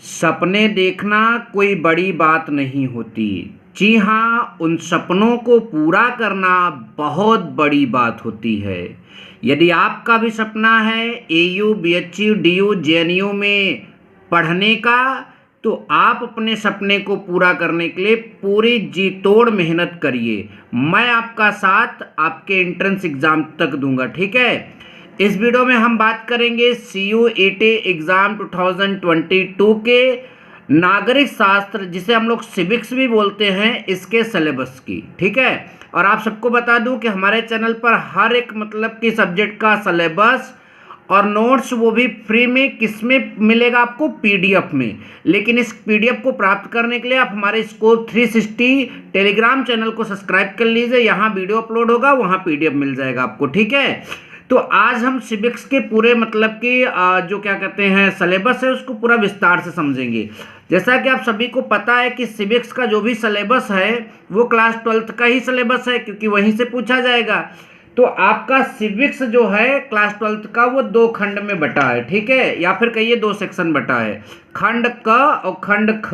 सपने देखना कोई बड़ी बात नहीं होती। जी हाँ, उन सपनों को पूरा करना बहुत बड़ी बात होती है। यदि आपका भी सपना है एयू, बीएचयू, डीयू, जेएनयू में पढ़ने का, तो आप अपने सपने को पूरा करने के लिए पूरी जी तोड़ मेहनत करिए। मैं आपका साथ आपके एंट्रेंस एग्ज़ाम तक दूंगा, ठीक है। इस वीडियो में हम बात करेंगे CUET एग्ज़ाम 2022 के नागरिक शास्त्र, जिसे हम लोग सिविक्स भी बोलते हैं, इसके सिलेबस की, ठीक है। और आप सबको बता दूं कि हमारे चैनल पर हर एक मतलब की सब्जेक्ट का सिलेबस और नोट्स, वो भी फ्री में, किसमें मिलेगा आपको, PDF में। लेकिन इस PDF को प्राप्त करने के लिए आप हमारे स्कोप 360 टेलीग्राम चैनल को सब्सक्राइब कर लीजिए। यहाँ वीडियो अपलोड होगा, वहाँ PDF मिल जाएगा आपको, ठीक है। तो आज हम सिविक्स के पूरे मतलब कि जो क्या कहते हैं सिलेबस है, उसको पूरा विस्तार से समझेंगे। जैसा कि आप सभी को पता है कि सिविक्स का जो भी सिलेबस है वो क्लास 12th का ही सिलेबस है, क्योंकि वहीं से पूछा जाएगा। तो आपका सिविक्स जो है क्लास 12th का, वो 2 खंड में बटा है, ठीक है, या फिर कहिए 2 सेक्शन बटा है, खंड क और खंड ख।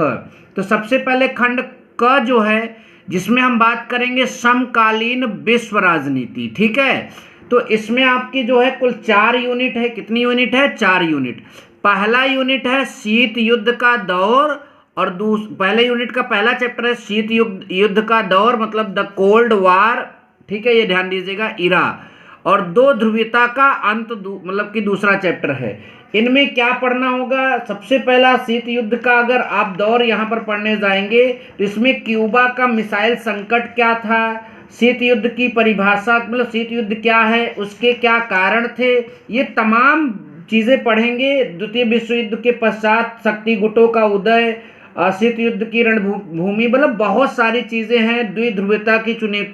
तो सबसे पहले खंड क जो है, जिसमें हम बात करेंगे समकालीन विश्व राजनीति, ठीक है। तो इसमें आपकी जो है कुल 4 यूनिट है। कितनी यूनिट है? 4 यूनिट। पहला यूनिट है शीत युद्ध का दौर, और पहले यूनिट का पहला चैप्टर है शीत युद्ध का दौर, मतलब द कोल्ड वार, ठीक है, ये ध्यान दीजिएगा, इरा। और 2 ध्रुवीयता का अंत मतलब कि दूसरा चैप्टर है। इनमें क्या पढ़ना होगा? सबसे पहला शीत युद्ध का अगर आप दौर यहाँ पर पढ़ने जाएंगे तो इसमें क्यूबा का मिसाइल संकट क्या था, शीत युद्ध की परिभाषा, मतलब शीत युद्ध क्या है, उसके क्या कारण थे, ये तमाम चीज़ें पढ़ेंगे। द्वितीय विश्व युद्ध के पश्चात शक्ति गुटों का उदय, शीत युद्ध की रणभूमि, मतलब बहुत सारी चीज़ें हैं, द्विध्रुवता की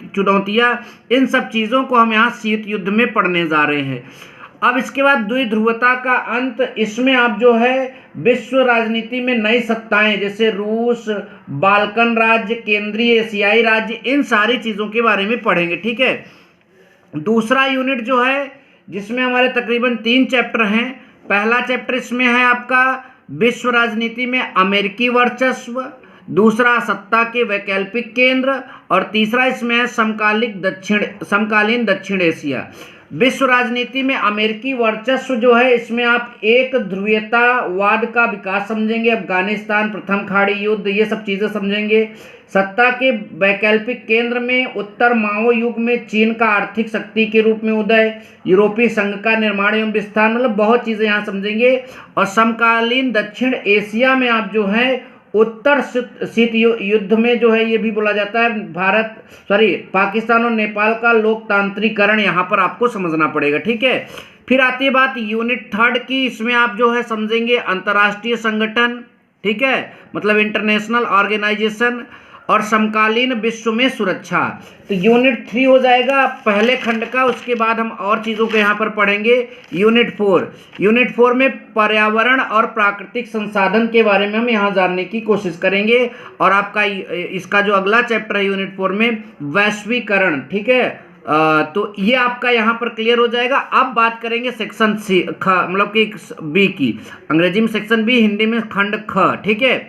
चुनौतियाँ, इन सब चीज़ों को हम यहाँ शीत युद्ध में पढ़ने जा रहे हैं। अब इसके बाद द्विध्रुवता का अंत, इसमें आप जो है विश्व राजनीति में नई सत्ताएं, जैसे रूस, बाल्कन राज्य, केंद्रीय एशियाई राज्य, इन सारी चीज़ों के बारे में पढ़ेंगे, ठीक है। दूसरा यूनिट जो है, जिसमें हमारे तकरीबन 3 चैप्टर हैं। पहला चैप्टर इसमें है आपका विश्व राजनीति में अमेरिकी वर्चस्व, दूसरा सत्ता के वैकल्पिक केंद्र, और तीसरा इसमें है समकालीन दक्षिण एशिया। विश्व राजनीति में अमेरिकी वर्चस्व जो है, इसमें आप एक ध्रुवीयतावाद का विकास समझेंगे, अफगानिस्तान, प्रथम खाड़ी युद्ध, ये सब चीज़ें समझेंगे। सत्ता के वैकल्पिक केंद्र में उत्तर माओ युग में चीन का आर्थिक शक्ति के रूप में उदय, यूरोपीय संघ का निर्माण एवं विस्तार, मतलब बहुत चीज़ें यहाँ समझेंगे। और समकालीन दक्षिण एशिया में आप जो है उत्तर शीत युद्ध में जो है, ये भी बोला जाता है पाकिस्तान और नेपाल का लोकतांत्रिकरण, यहाँ पर आपको समझना पड़ेगा, ठीक है। फिर आती है बात यूनिट 3 की। इसमें आप जो है समझेंगे अंतर्राष्ट्रीय संगठन, ठीक है, मतलब इंटरनेशनल ऑर्गेनाइजेशन, और समकालीन विश्व में सुरक्षा। तो यूनिट 3 हो जाएगा पहले खंड का। उसके बाद हम और चीज़ों को यहाँ पर पढ़ेंगे। यूनिट 4 में पर्यावरण और प्राकृतिक संसाधन के बारे में हम यहाँ जानने की कोशिश करेंगे। और आपका इसका जो अगला चैप्टर है यूनिट 4 में, वैश्वीकरण, ठीक है। तो ये आपका यहाँ पर क्लियर हो जाएगा। अब बात करेंगे सेक्शन सी, मतलब कि बी की, अंग्रेजी में सेक्शन बी, हिंदी में खंड ख, ठीक है।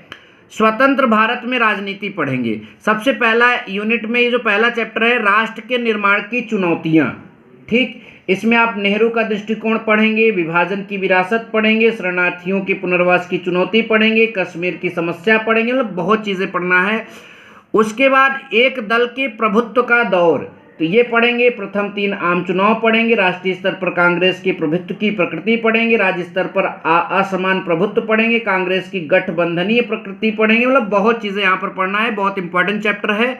स्वतंत्र भारत में राजनीति पढ़ेंगे। सबसे पहला यूनिट में ये जो पहला चैप्टर है, राष्ट्र के निर्माण की चुनौतियाँ, ठीक। इसमें आप नेहरू का दृष्टिकोण पढ़ेंगे, विभाजन की विरासत पढ़ेंगे, शरणार्थियों के पुनर्वास की चुनौती पढ़ेंगे, कश्मीर की समस्या पढ़ेंगे, मतलब बहुत चीज़ें पढ़ना है। उसके बाद एक दल के प्रभुत्व का दौर, तो ये पढ़ेंगे। प्रथम 3 आम चुनाव पढ़ेंगे। राष्ट्रीय स्तर पर कांग्रेस के प्रभुत्व की प्रकृति पढ़ेंगे। राज्य स्तर पर असमान प्रभुत्व पढ़ेंगे। कांग्रेस की गठबंधनीय प्रकृति पढ़ेंगे, मतलब बहुत चीज़ें यहाँ पर पढ़ना है, बहुत इंपॉर्टेंट चैप्टर है।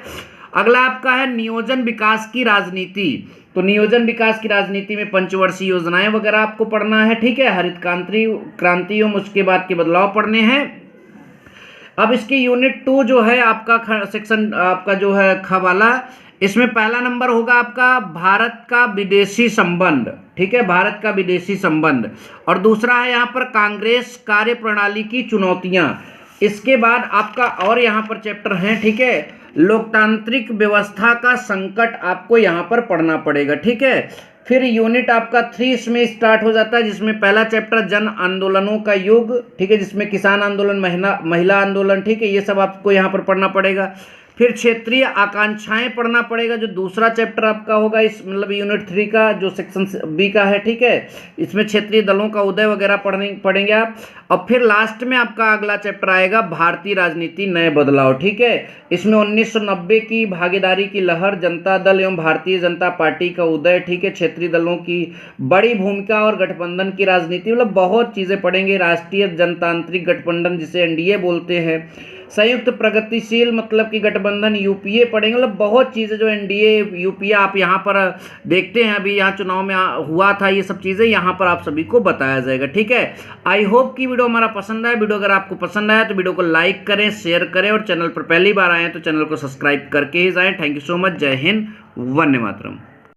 अगला आपका है नियोजन विकास की राजनीति। तो नियोजन विकास की राजनीति में पंचवर्षीय योजनाएं वगैरह आपको पढ़ना है, ठीक है। हरित क्रांति एवं उसके बाद के बदलाव पढ़ने हैं। अब इसकी यूनिट 2 जो है आपका सेक्शन आपका जो है ख वाला, इसमें पहला नंबर होगा आपका भारत का विदेशी संबंध, ठीक है, भारत का विदेशी संबंध। और दूसरा है यहाँ पर कांग्रेस कार्यप्रणाली की चुनौतियाँ। इसके बाद आपका और यहाँ पर चैप्टर हैं, ठीक है, लोकतांत्रिक व्यवस्था का संकट आपको यहाँ पर पढ़ना पड़ेगा, ठीक है। फिर यूनिट आपका 3 इसमें स्टार्ट हो जाता है, जिसमें पहला चैप्टर जन आंदोलनों का युग, ठीक है, जिसमें किसान आंदोलन, महिला आंदोलन, ठीक है, ये सब आपको यहाँ पर पढ़ना पड़ेगा। फिर क्षेत्रीय आकांक्षाएं पढ़ना पड़ेगा, जो दूसरा चैप्टर आपका होगा इस मतलब यूनिट 3 का, जो सेक्शन बी का है, ठीक है। इसमें क्षेत्रीय दलों का उदय वगैरह पढ़ेंगे आप। और फिर लास्ट में आपका अगला चैप्टर आएगा भारतीय राजनीति नए बदलाव, ठीक है। इसमें 1990 की भागीदारी की लहर, जनता दल एवं भारतीय जनता पार्टी का उदय, ठीक है, क्षेत्रीय दलों की बड़ी भूमिका और गठबंधन की राजनीति, मतलब बहुत चीज़ें पढ़ेंगे। राष्ट्रीय जनतांत्रिक गठबंधन जिसे एनडीए बोलते हैं, संयुक्त प्रगतिशील मतलब कि गठबंधन यूपीए पढ़ेंगे, मतलब बहुत चीज़ें जो एनडीए यूपीए आप यहाँ पर देखते हैं, अभी यहाँ चुनाव में हुआ था, ये सब चीज़ें यहाँ पर आप सभी को बताया जाएगा, ठीक है। आई होप कि वीडियो हमारा पसंद आया। वीडियो अगर आपको पसंद आया तो वीडियो को लाइक करें, शेयर करें, और चैनल पर पहली बार आए हैं तो चैनल को सब्सक्राइब करके ही जाएँ। Thank you so much. जय हिंद, वंदे मातरम।